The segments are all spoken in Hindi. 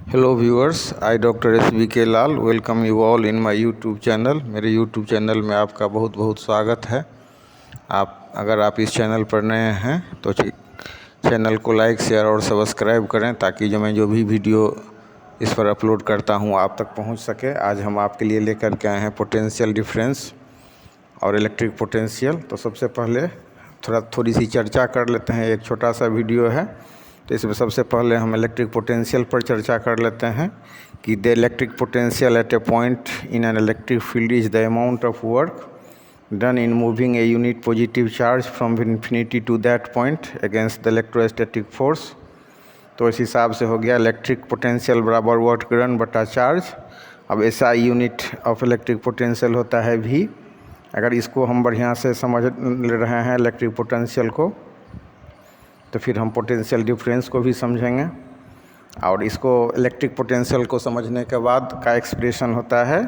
Hello viewers, I doctor SBK Lal welcome you all in my YouTube channel. मेरे यूट्यूब चैनल में आपका बहुत बहुत स्वागत है। अगर आप इस चैनल पर नए हैं तो चैनल को लाइक शेयर और सब्सक्राइब करें ताकि जो भी वीडियो इस पर अपलोड करता हूं आप तक पहुंच सके। आज हम आपके लिए लेकर के आए हैं पोटेंशियल डिफरेंस और इलेक्ट्रिक पोटेंशियल। तो सबसे पहले थोड़ी सी चर्चा कर लेते हैं। एक छोटा सा वीडियो है तो इसमें सबसे पहले हम इलेक्ट्रिक पोटेंशियल पर चर्चा कर लेते हैं कि the electric potential at a point in an electric field is the amount of work done in moving a unit positive charge from infinity to that point against the electrostatic force. तो इस हिसाब से हो गया इलेक्ट्रिक पोटेंशियल बराबर वर्क डन बटा चार्ज। अब ऐसा यूनिट ऑफ इलेक्ट्रिक पोटेंशियल होता है V। अगर इसको हम बढ़िया से समझ ले रहे हैं इलेक्ट्रिक पोटेंशियल को तो फिर हम पोटेंशियल डिफरेंस को भी समझेंगे। और इसको इलेक्ट्रिक पोटेंशियल को समझने के बाद का एक्सप्रेशन होता है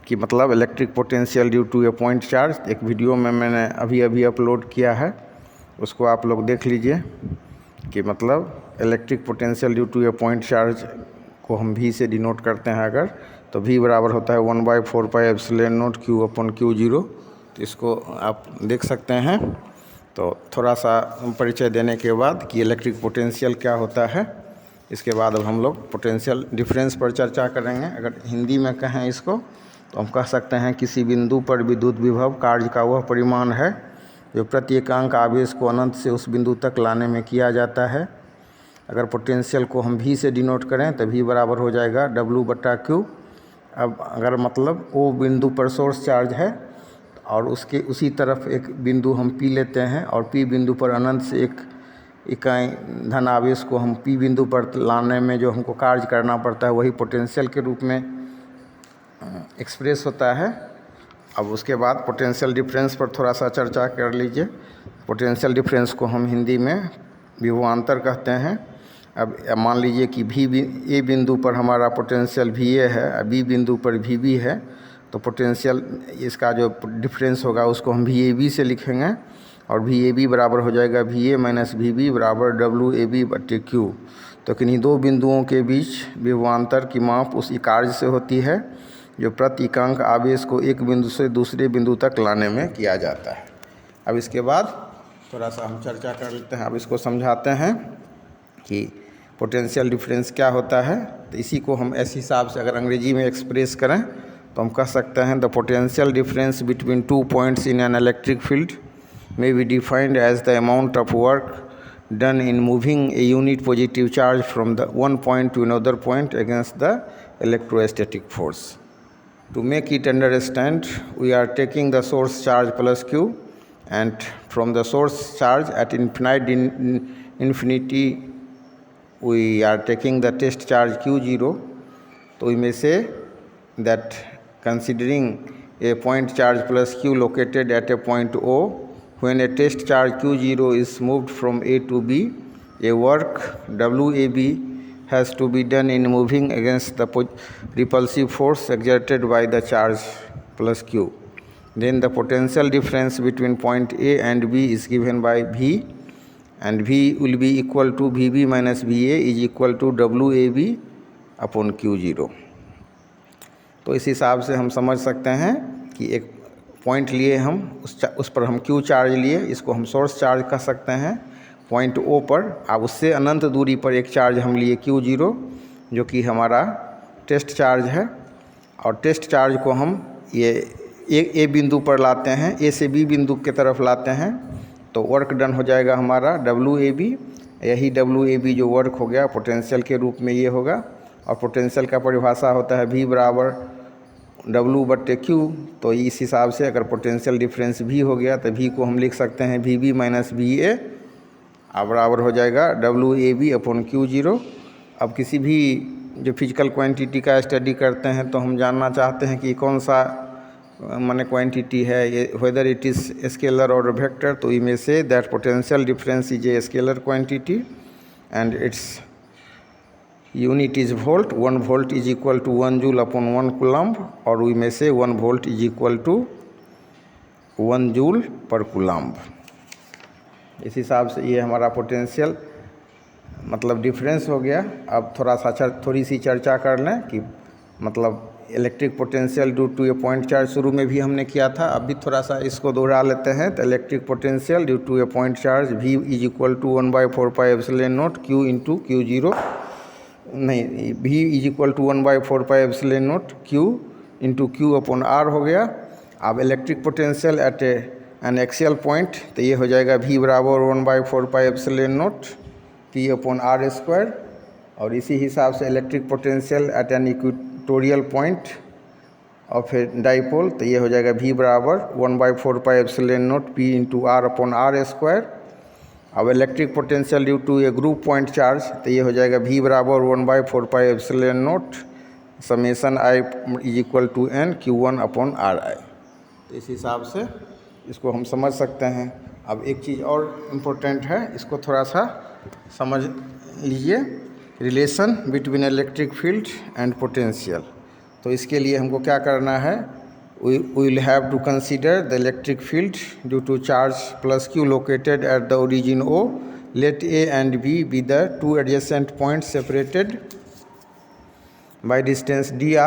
कि मतलब electric potential due to a point charge. एक वीडियो में मैंने अभी अपलोड किया है, उसको आप लोग देख लीजिए कि मतलब electric potential due to a point charge को हम V से डिनोट करते हैं अगर, तो V बराबर होता है 1/4 पाई एप्सिलॉन नॉट Q/Q0। तो इसको आप देख सकते हैं। तो थोड़ा सा परिचय देने के बाद कि इलेक्ट्रिक पोटेंशियल क्या होता है, इसके बाद अब हम लोग पोटेंशियल डिफरेंस पर चर्चा करेंगे। अगर हिंदी में कहें इसको तो हम कह सकते हैं किसी बिंदु पर विद्युत विभव कार्य का वह परिमाण है जो प्रति एकांक आवेश को अनंत से उस बिंदु तक लाने में किया जाता है। अगर पोटेंशियल को हम V से डिनोट करें तो V बराबर हो जाएगा W/Q। अब अगर मतलब O बिंदु पर सोर्स चार्ज है और उसके उसी तरफ एक बिंदु हम P लेते हैं और P बिंदु पर अनंत से एक इकाई धन आवेश को हम P बिंदु पर लाने में जो हमको कार्य करना पड़ता है वही पोटेंशियल के रूप में एक्सप्रेस होता है। अब उसके बाद पोटेंशियल डिफरेंस पर थोड़ा सा चर्चा कर लीजिए। पोटेंशियल डिफरेंस को हम हिंदी में विभवांतर कहते हैं। अब मान लीजिए कि A बिंदु पर हमारा पोटेंशियल VA है, B बिंदु पर VB है, तो पोटेंशियल इसका जो डिफरेंस होगा उसको हम VAB से लिखेंगे और VAB बराबर हो जाएगा VA माइनस VB बराबर WAB/Q। तो किन्हीं दो बिंदुओं के बीच विभवांतर की माप उस कार्य से होती है जो प्रति एकांक आवेश को एक बिंदु से दूसरे बिंदु तक लाने में किया जाता है। अब इसके बाद थोड़ा सा हम चर्चा कर लेते हैं। अब इसको समझाते हैं कि पोटेंशियल डिफरेंस क्या होता है। तो इसी को हम ऐसे हिसाब से अगर अंग्रेजी में एक्सप्रेस करें तो हम कह सकते हैं the potential difference between 2 points in an electric field may be defined as the amount of work done in moving a unit positive charge from the one point to another point against the electrostatic force. To make it understand, we are taking the source charge plus Q, and from the source charge at infinity we are taking the test charge Q0. So we may say that considering a point charge plus Q located at a point O, when a test charge Q0 is moved from A to B, a work WAB has to be done in moving against the repulsive force exerted by the charge plus Q. Then the potential difference between point A and B is given by V, and V will be equal to VB minus VA is equal to WAB/Q0। तो इस हिसाब से हम समझ सकते हैं कि एक पॉइंट लिए हम उस पर हम Q चार्ज लिए, इसको हम सोर्स चार्ज कह सकते हैं पॉइंट O पर। अब उससे अनंत दूरी पर एक चार्ज हम लिए Q0 जो कि हमारा टेस्ट चार्ज है, और टेस्ट चार्ज को हम ये A बिंदु पर लाते हैं, A से B बिंदु की तरफ लाते हैं, तो वर्क डन हो जाएगा हमारा WAB। यही WAB जो वर्क हो गया पोटेंशियल के रूप में ये होगा। और पोटेंशियल का परिभाषा होता है V बराबर W/Q। तो इस हिसाब से अगर पोटेंशियल डिफरेंस V हो गया तो V को हम लिख सकते हैं VB माइनस VA बराबर हो जाएगा WAB/Q0। अब किसी भी जो फिजिकल क्वांटिटी का स्टडी करते हैं तो हम जानना चाहते हैं कि कौन सा माने क्वांटिटी है, ये वेदर इट इज़ स्केलर और वेक्टर। तो we may say that potential difference is a scalar quantity and it's unit is volt. 1 volt is equal to 1 joule upon 1 coulomb, or we may say 1 volt is equal to 1 joule per coulomb। इस हिसाब से ये हमारा पोटेंशियल मतलब डिफरेंस हो गया। अब थोड़ी सी चर्चा कर लें कि मतलब electric potential due to a point charge शुरू में भी हमने किया था, अब भी थोड़ा सा इसको दोहरा लेते हैं। तो electric potential due to a point charge V is equal to 1/4 epsilon naught Q into Q0, नहीं, V is equal to 1/4 epsilon naught Q into Q upon R हो गया। अब electric potential at an axial point, तो ये हो जाएगा V बराबर 1/4 epsilon naught P upon R square. और इसी हिसाब से electric potential at an equatorial point और फिर डाइपोल, तो ये हो जाएगा V बराबर 1/4 epsilon naught P into R upon R square. अब electric potential due to a group point charge, तो ये हो जाएगा V बराबर 1/4 epsilon naught summation I is equal to N Q1 upon RI। तो इस हिसाब से इसको हम समझ सकते हैं। अब एक चीज़ और इम्पोर्टेंट है, इसको थोड़ा सा समझ लीजिए, relation between electric field and potential. तो इसके लिए हमको क्या करना है, we will have to consider the electric field due to charge plus Q located at the origin O. Let A and B be the two adjacent points separated by distance dr.